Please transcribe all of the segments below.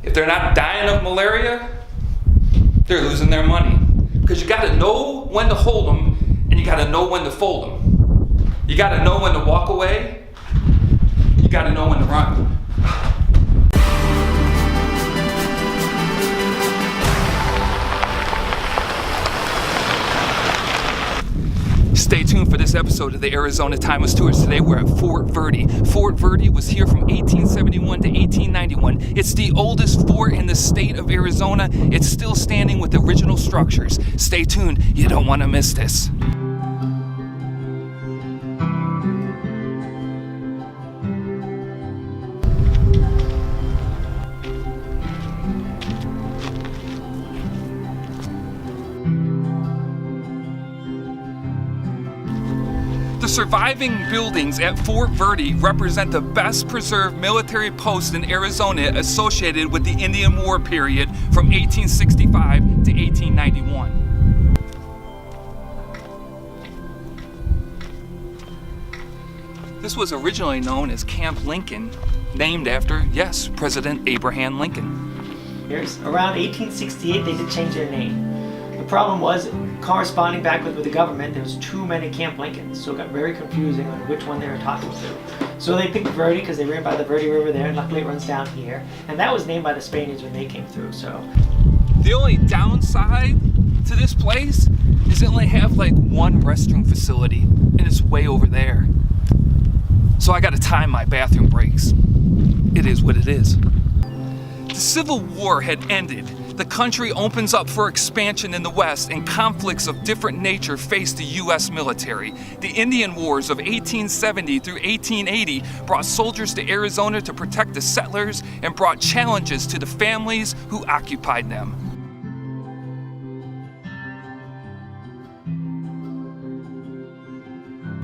If they're not dying of malaria, they're losing their money. Because you got to know when to hold them, and you got to know when to fold them. You got to know when to walk away. You got to know when to run. Stay tuned for this episode of the Arizona Timeless Tours. Today we're at Fort Verde. Fort Verde was here from 1871 to 1891. It's the oldest fort in the state of Arizona. It's still standing with the original structures. Stay tuned, you don't want to miss this. The surviving buildings at Fort Verde represent the best preserved military post in Arizona associated with the Indian War period from 1865 to 1891. This was originally known as Camp Lincoln, named after, yes, President Abraham Lincoln. Here's around 1868 they did change their name. The problem was, corresponding back with the government, there was too many Camp Lincolns, so it got very confusing on which one they were talking to. So they picked Verde because they ran by the Verde River there, and luckily it runs down here. And that was named by the Spaniards when they came through, so. The only downside to this place is it only have like one restroom facility, and it's way over there. So I gotta time my bathroom breaks. It is what it is. The Civil War had ended. The country opens up for expansion in the West, and conflicts of different nature faced the U.S. military. The Indian Wars of 1870 through 1880 brought soldiers to Arizona to protect the settlers and brought challenges to the families who occupied them.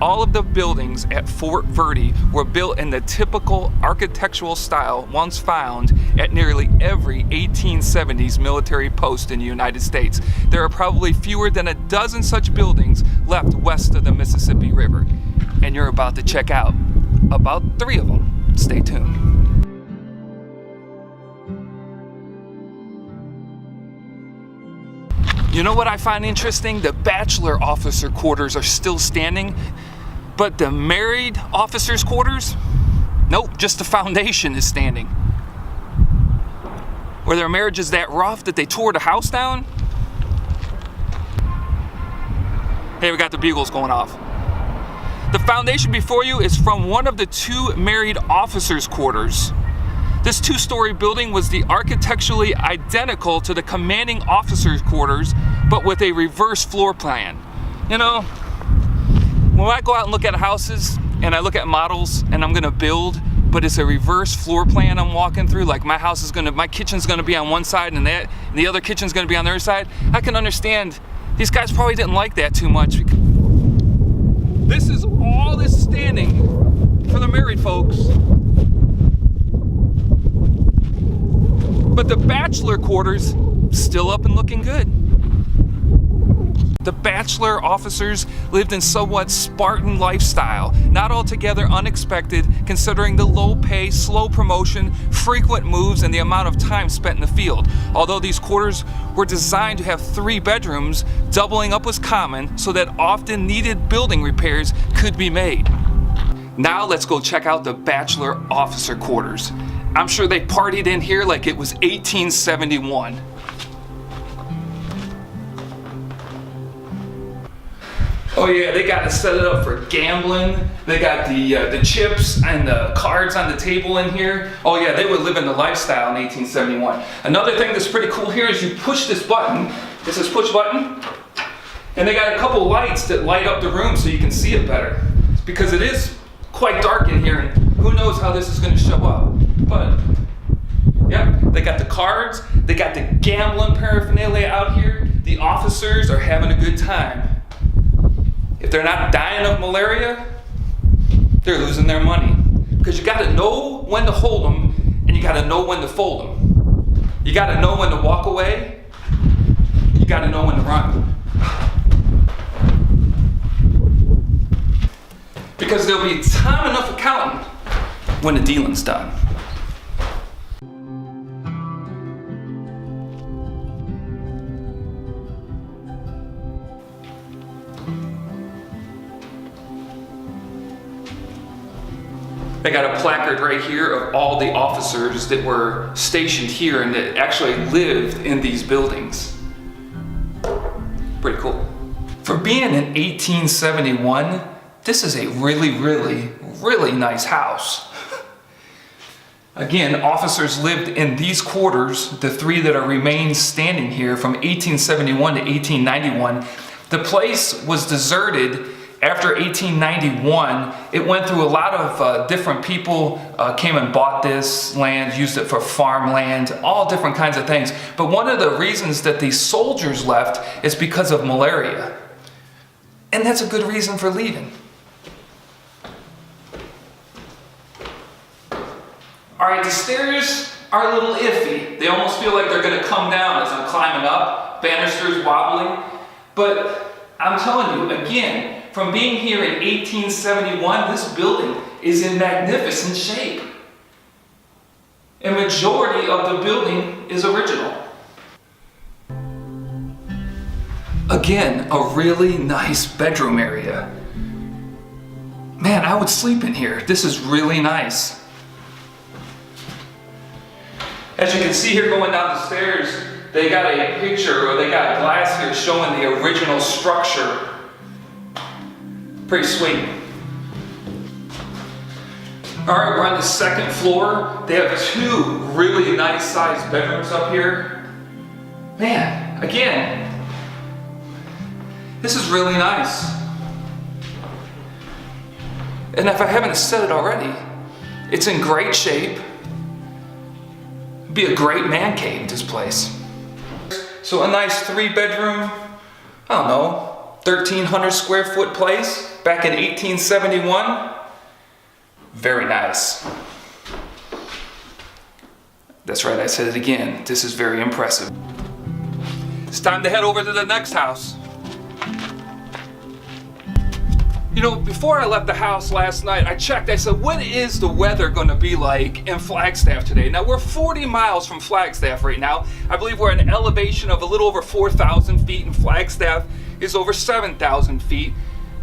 All of the buildings at Fort Verde were built in the typical architectural style once found at nearly every 1870s military post in the United States. There are probably fewer than a dozen such buildings left west of the Mississippi River. And you're about to check out about 3 of them. Stay tuned. You know what I find interesting? The bachelor officer quarters are still standing, but the married officers' quarters, nope, just the foundation is standing. Were their marriages that rough that they tore the house down? Hey, we got the bugles going off. The foundation before you is from one of the 2 married officers' quarters. This 2-story building was the architecturally identical to the commanding officer's quarters, but with a reverse floor plan. You know, when I go out and look at houses and I look at models and I'm gonna build, but it's a reverse floor plan I'm walking through, like my kitchen's gonna be on one side and the other kitchen's gonna be on the other side, I can understand these guys probably didn't like that too much. This is all this standing for the married folks. But the bachelor quarters, still up and looking good. The bachelor officers lived in somewhat Spartan lifestyle, not altogether unexpected considering the low pay, slow promotion, frequent moves, and the amount of time spent in the field. Although these quarters were designed to have 3 bedrooms, doubling up was common so that often needed building repairs could be made. Now let's go check out the bachelor officer quarters. I'm sure they partied in here like it was 1871. Oh yeah, they got to set it up for gambling. They got the chips and the cards on the table in here. Oh yeah, they were living the lifestyle in 1871. Another thing that's pretty cool here is you push this button. It says push button. And they got a couple lights that light up the room so you can see it better. Because it is quite dark in here and who knows how this is going to show up. But yeah, they got the cards, they got the gambling paraphernalia out here. The officers are having a good time. If they're not dying of malaria, they're losing their money. Because you got to know when to hold them and you got to know when to fold them. You got to know when to walk away. You got to know when to run. Because there'll be time enough accounting when the dealing's done. They got a placard right here of all the officers that were stationed here and that actually lived in these buildings. Pretty cool. For being in 1871, this is a really nice house. Again, officers lived in these quarters, the three that are remain standing here from 1871 to 1891. The place was deserted after 1891. It went through a lot of different people came and bought this land, used it for farmland, all different kinds of things. But one of the reasons that these soldiers left is because of malaria. And that's a good reason for leaving. All right, the stairs are a little iffy. They almost feel like they're gonna come down as I'm climbing up. Banister's wobbling. But I'm telling you, again, from being here in 1871, this building is in magnificent shape. A majority of the building is original. Again, a really nice bedroom area. Man, I would sleep in here. This is really nice. As you can see here going down the stairs, they got a picture, or they got glass here showing the original structure. Pretty sweet. All right, we're on the second floor. They have two really nice sized bedrooms up here. Man, again, this is really nice. And if I haven't said it already, it's in great shape. It'd be a great man cave, this place. So a nice 3-bedroom, I don't know, 1,300 square foot place back in 1871. Very nice. That's right, I said it again. This is very impressive. It's time to head over to the next house. You know, before I left the house last night, I checked, I said, what is the weather gonna be like in Flagstaff today? Now, we're 40 miles from Flagstaff right now. I believe we're at an elevation of a little over 4,000 feet, and Flagstaff is over 7,000 feet.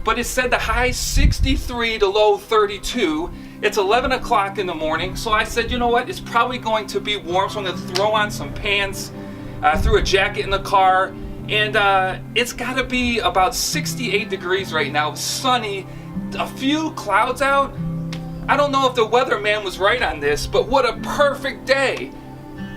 But it said the high 63 to low 32. It's 11 o'clock in the morning, so I said, you know what, it's probably going to be warm, so I'm gonna throw on some pants, threw a jacket in the car, and it's gotta be about 68 degrees right now, sunny, a few clouds out. I don't know if the weatherman was right on this, but what a perfect day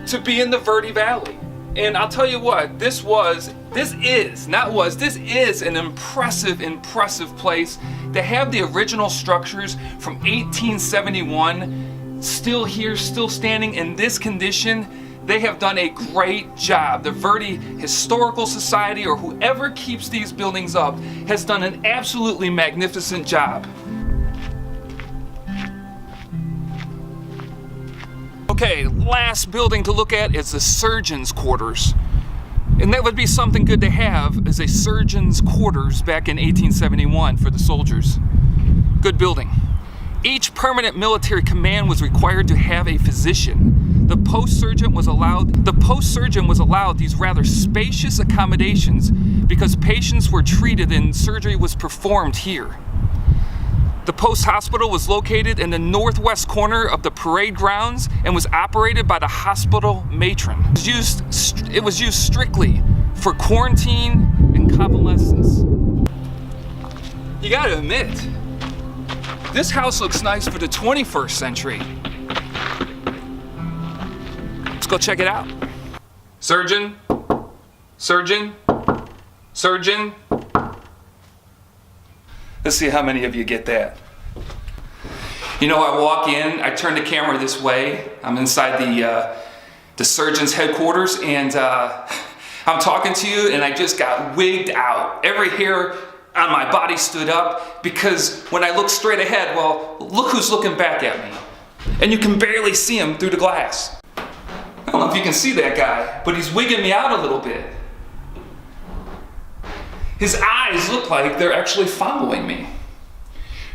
to be in the Verde Valley. And I'll tell you what, this is an impressive place. To have the original structures from 1871 still here, still standing in this condition, they have done a great job. The Verde Historical Society, or whoever keeps these buildings up, has done an absolutely magnificent job. Okay, last building to look at is the surgeon's quarters. And that would be something good to have, as a surgeon's quarters back in 1871 for the soldiers. Good building. Each permanent military command was required to have a physician. The post surgeon was allowed these rather spacious accommodations because patients were treated and surgery was performed here. The post hospital was located in the northwest corner of the parade grounds and was operated by the hospital matron. It was used strictly for quarantine and convalescence. You gotta admit, this house looks nice for the 21st century. Let's go check it out. Surgeon, surgeon, surgeon. Let's see how many of you get that. You know, I walk in, I turn the camera this way. I'm inside the surgeon's headquarters, and I'm talking to you, and I just got wigged out. Every hair on my body stood up, because when I look straight ahead, well, look who's looking back at me. And you can barely see him through the glass. I don't know if you can see that guy, but he's wigging me out a little bit. His eyes look like they're actually following me.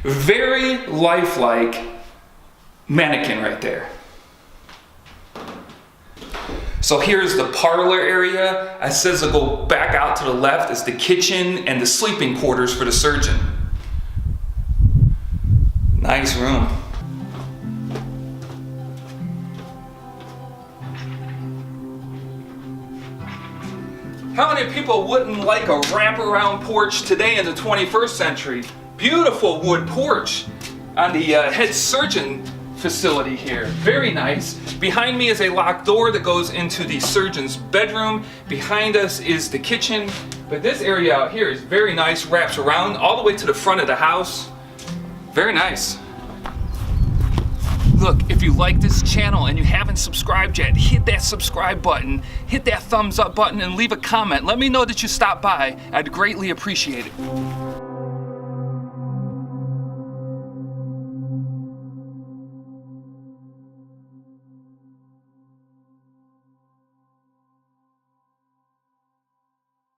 Very lifelike mannequin right there. So here's the parlor area. It says to go back out to the left is the kitchen and the sleeping quarters for the surgeon. Nice room. How many people wouldn't like a wraparound porch today in the 21st century? Beautiful wood porch on the head surgeon facility here. Very nice. Behind me is a locked door that goes into the surgeon's bedroom. Behind us is the kitchen. But this area out here is very nice, wraps around all the way to the front of the house. Very nice. Look, if you like this channel and you haven't subscribed yet, hit that subscribe button, hit that thumbs up button, and leave a comment. Let me know that you stopped by. I'd greatly appreciate it.